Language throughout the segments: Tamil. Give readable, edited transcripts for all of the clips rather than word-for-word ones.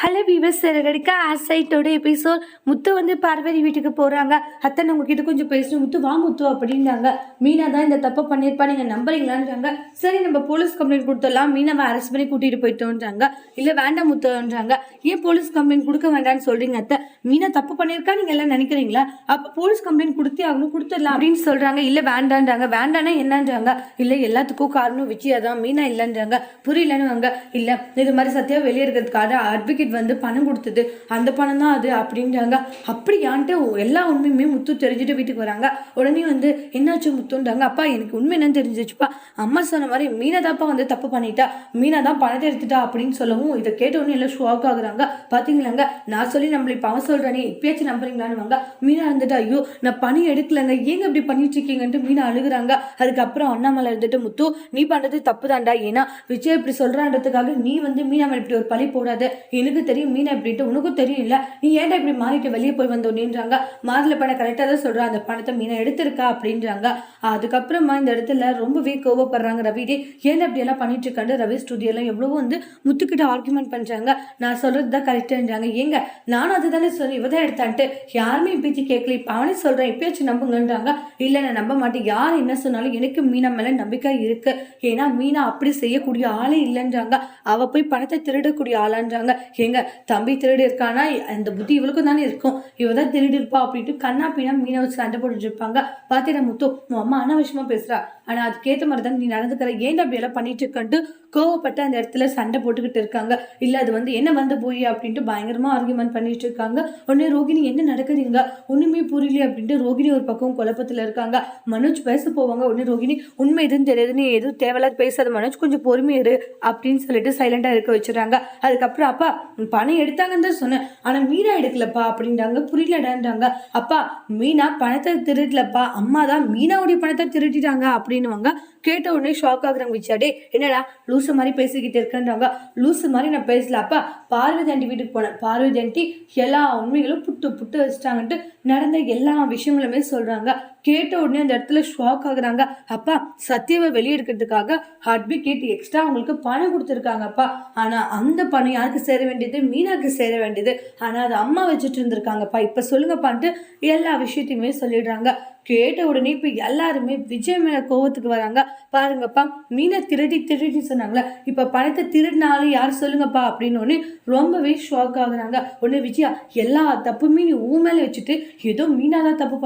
Hello viewers, Siragadikka ஆசைட்டோட episode. முத்து வந்து பார்வதி வீட்டுக்கு போகிறாங்க. அத்தை நான் உங்ககிட்ட கொஞ்சம் பேசணும். முத்து வா முத்து அப்படின்றாங்க. மீனா தான் இந்த தப்பை பண்ணியிருப்பா, நீங்கள் நம்புறீங்களான்றாங்க. சரி நம்ம போலீஸ் கம்ப்ளைண்ட் கொடுத்துடலாம், மீனாவை அரெஸ்ட் பண்ணி கூட்டிகிட்டு போயிட்டோன்றாங்க. இல்லை வேண்டாம் முத்துன்றாங்க. ஏன் போலீஸ் கம்ப்ளைண்ட் கொடுக்க வேண்டாம்னு சொல்கிறீங்க அத்தை? மீனா தப்பு பண்ணியிருக்கா நீங்கள் எல்லாம் நினைக்கிறீங்களா? அப்போ போலீஸ் கம்ப்ளைண்ட் கொடுத்தே ஆகணும், கொடுத்துடலாம் அப்படின்னு சொல்கிறாங்க. இல்லை வேண்டான்றாங்க. வேண்டானா என்னன்றாங்க. இல்லை எல்லாத்துக்கும் காரணம் விஜயா தான், மீனா இல்லைன்றாங்க. புரியலன்னு வாங்க. இல்லை இது மாதிரி சத்தியா வெளியே இருக்கிறதுக்காக அட்வொகேட் வந்து பணம் கொடுத்தது, அந்த பணம் தான் அது அப்படின்றாங்க. அப்படியான்ட்டு எல்லா உண்மையுமே முத்து தெரிஞ்சுட்டு வீட்டுக்கு வராங்க. உடனே வந்து என்னாச்சு முத்துன்றாங்க. அப்பா எனக்கு உண்மை என்னன்னு தெரிஞ்சிச்சுப்பா, அம்மா சொன்ன மாதிரி மீனா தான்ப்பா வந்து தப்பு பண்ணிட்டா, மீனா தான் பணத்தை எடுத்துட்டா அப்படின்னு சொல்லவும் இதை கேட்ட உடனே எல்லாம் ஷாக் ஆகுறாங்க. பாத்தீங்களாங்க, நான் சொல்லி நம்மள இப்ப அவன் சொல்றானே இப்பயாச்சும் நம்புறீங்களான்னு வாங்க. மீனா இருந்துட்டு ஐயோ நான் பணி எடுக்கலங்க, ஏங்க இப்படி பண்ணிட்டு இருக்கீங்கன்ட்டு மீனா அழுகுறாங்க. அதுக்கப்புறம் அண்ணாமலை இருந்துட்டு முத்து நீ பண்றது தப்பு தான்டா, ஏன்னா விஜய் இப்படி சொல்றான்றதுக்காக நீ வந்து மீனா இப்படி ஒரு பழி போடாது, எனக்கு தெரியும் மீனா இப்படின்ட்டு உனக்கும் தெரியும் இல்ல, நீ ஏன்டா இப்படி மாறிட்டு வெளியே போய் வந்தோன்றாங்க. மாறல பணம் கரெக்டாக தான் சொல்றா, அந்த பணத்தை மீனா எடுத்திருக்கா அப்படின்றாங்க. அதுக்கப்புறமா இந்த இடத்துல ரொம்பவே கோவப்படுறாங்க ரவிடி. ஏன் அப்படி எல்லாம் பண்ணிட்டு இருக்காண்டு ரவி ஸ்டுடியோலாம் எவ்வளவோ வந்து முத்துக்கிட்ட ஆர்குமெண்ட் பண்றாங்க. நான் சொல்றது தான் கரெக்டுன்றாங்க. ஏங்க நானும் அதுதானே சொல்லி இவதான் எடுத்தான்ட்டு யாருமே இப்பச்சு கேட்கல, இப்ப அவனே சொல்றேன் இப்பயாச்சும் நம்புங்கன்றாங்க. இல்ல நான் நம்ப மாட்டேன், யார் என்ன சொன்னாலும் எனக்கு மீனா மேல நம்பிக்கை இருக்கு, ஏன்னா மீனா அப்படி செய்யக்கூடிய ஆளே இல்லைன்றாங்க. அவ போய் பணத்தை திருடக்கூடிய ஆளான்றாங்க. எங்க தம்பி திருடி இருக்கானா, அந்த புத்தி இவளுக்கும் தானே இருக்கும், இவதான் திருடி இருப்பா அப்படின்ட்டு கண்ணா பீனா மீனை வச்சு சண்டை போட்டுட்டு இருப்பாங்க. பாத்தீங்கன்னா முத்து உன் அம்மா அனாவசியமா பேசுறா, ஆனா அதுக்கேற்ற மாதிரி தான் நீ நடந்துக்கிற, ஏன் அப்படி எல்லாம் பண்ணிட்டு இருக்கன்ட்டு கோவப்பட்டு அந்த இடத்துல சண்டை போட்டுக்கிட்டு இருக்காங்க. இல்ல அது வந்து என்ன வந்து போய் அப்படின்ட்டு பயங்கரமா ஆர்குமெண்ட் பண்ணிட்டு இருக்காங்க. உடனே ரோகிணி என்ன நடக்குதுங்க ஒண்ணுமே புரியல அப்படின்ட்டு ரோகிணி ஒரு பக்கம் குழப்பத்துல இருக்காங்க. மனோஜ் பேச போவாங்க. உடனே ரோகிணி உண்மை எதுன்னு தெரியாது, நீ எதுவும் தேவையில்லாத பேசாத மனோஜ், கொஞ்சம் பொறுமையாரு அப்படின்னு சொல்லிட்டு சைலண்டா இருக்க வச்சுறாங்க. அதுக்கப்புறம் அப்பா பணம் எடுத்தாங்கன்னு தான் சொன்னேன், ஆனா மீனா எடுக்கலப்பா அப்படின்றாங்க. புரியலடான்றாங்க. அப்பா மீனா பணத்தை திருடலப்பா, அம்மா தான் மீனாவுடைய பணத்தை திருட்டிட்டாங்க அப்படின்னுவாங்க. கேட்ட உடனே ஷாக் ஆகுறாங்க. விச்சாடே என்னடா லூசு மாதிரி பேசிக்கிட்டு இருக்கேன்றாங்க. லூசு மாதிரி நான் பேசல அப்பா, பார்வதி ஆண்டி வீட்டுக்கு போனேன், பார்வதி ஆண்டி எல்லா உண்மைகளும் புட்டு புட்டு வச்சுட்டாங்கன்ட்டு நடந்த எல்லா விஷயங்களுமே சொல்றாங்க. கேட்ட உடனே அந்த இடத்துல ஷாக் ஆகுறாங்க. அப்பா சத்தியாவை வெளியெடுக்கிறதுக்காக அட்வொகேட் எக்ஸ்ட்ரா அவங்களுக்கு பணம் கொடுத்துருக்காங்கப்பா, ஆனா அந்த பணம் யாருக்கு சேர வேண்டியது, மீனாக்கு சேர வேண்டியது, ஆனா அது அம்மா வச்சுட்டு இருந்திருக்காங்கப்பா, இப்ப சொல்லுங்கப்பான்ட்டு எல்லா விஷயத்தையுமே சொல்லிடுறாங்க. கேட்ட உடனே இப்ப எல்லாருமே விஜய் மேல கோவத்துக்கு வராங்க. பாருங்கப்பா மீனை திருடி சொன்னாங்களே, இப்ப பணத்தை திருடினாலும் யார் சொல்லுங்கப்பா அப்படின்னு ரொம்பவே ஷாக் ஆகுறாங்க. உடனே விஜயா எல்லா தப்புமே நீ ஊ மேல வச்சுட்டு ஏதோ மீனாதான் தப்பு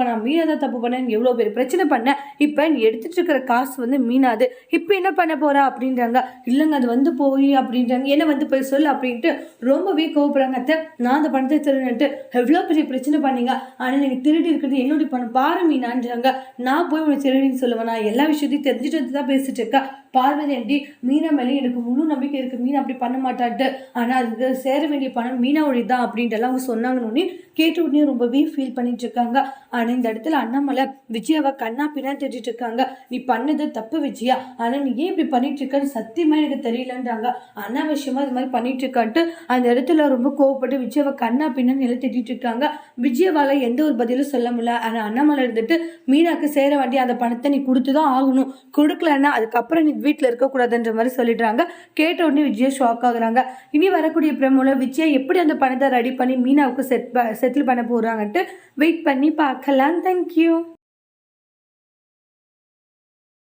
பண்ண எவ்வளவு பேர் பிரச்சனை பண்ண, இப்ப நீ எடுத்துட்டு இருக்கிற காசு வந்து மீனாது, இப்ப என்ன பண்ண போறா அப்படின்றாங்க. இல்லைங்க அது வந்து போய் அப்படின்றாங்க. என்ன வந்து போய் சொல்லு அப்படின்ட்டு ரொம்பவே கோவப்படுறாங்க. அத்தை நான் அந்த பணத்தை திருடுன்ட்டு எவ்வளவு பெரிய பிரச்சனை பண்ணீங்க, ஆனா நீங்க திருடி இருக்கிறது என்னுடைய பணம் பாரு மீனான்றாங்க. நான் போய் உனக்கு திருடின்னு சொல்லுவேன், நான் எல்லா விஷயத்தையும் தெரிஞ்சுட்டு தான் பேசிட்டு இருக்கா. பார்வதி ஆண்டி மீனா மேலே எனக்கு முழு நம்பிக்கை இருக்கு, மீனா அப்படி பண்ண மாட்டான்ட்டு, ஆனா அதுக்கு சேர வேண்டிய பணம் மீனாவோட தான் அப்படின்ட்டு எல்லாம் அவங்க சொன்னாங்கன்னு கேட்ட உடனே ரொம்பவே ஃபீல் பண்ணிட்டு இருக்காங்க. ஆனா இந்த இடத்துல அண்ணாமலை விஜயாவை கண்ணா பின்னா தெரிஞ்சிட்டு இருக்காங்க. நீ பண்ணது தப்பு விஜயா, ஆனா நீ ஏன் இப்படி பண்ணிட்டு இருக்கன்னு சத்தியமா எனக்கு தெரியலன்றாங்க. அனாவசியமா இது மாதிரி பண்ணிட்டு இருக்கான்ட்டு அந்த இடத்துல ரொம்ப கோவப்பட்டு விஜயாவை கண்ணா பின்னான்னு எல்லாம் திட்டிட்டு இருக்காங்க. விஜயாவால எந்த ஒரு பதிலும் சொல்ல முடியல. ஆனா அண்ணாமலை இருந்துட்டு மீனாக்கு சேர வேண்டிய அந்த பணத்தை நீ கொடுத்துதான் ஆகணும், கொடுக்கலன்னா அதுக்கப்புறம் நீ வீட்டில் இருக்கக்கூடாதுன்ற மாதிரி சொல்லிடுறாங்க. கேட்ட உடனே விஜயா ஷாக் ஆகுறாங்க. இனி வரக்கூடிய பிரமோல விஜயா எப்படி அந்த பணத்தை ரெடி பண்ணி மீனாவுக்கு செட்டில் பண்ண போறாங்கன்ட்டு வெயிட் பண்ணி பார்க்கலாம். தேங்க்யூ.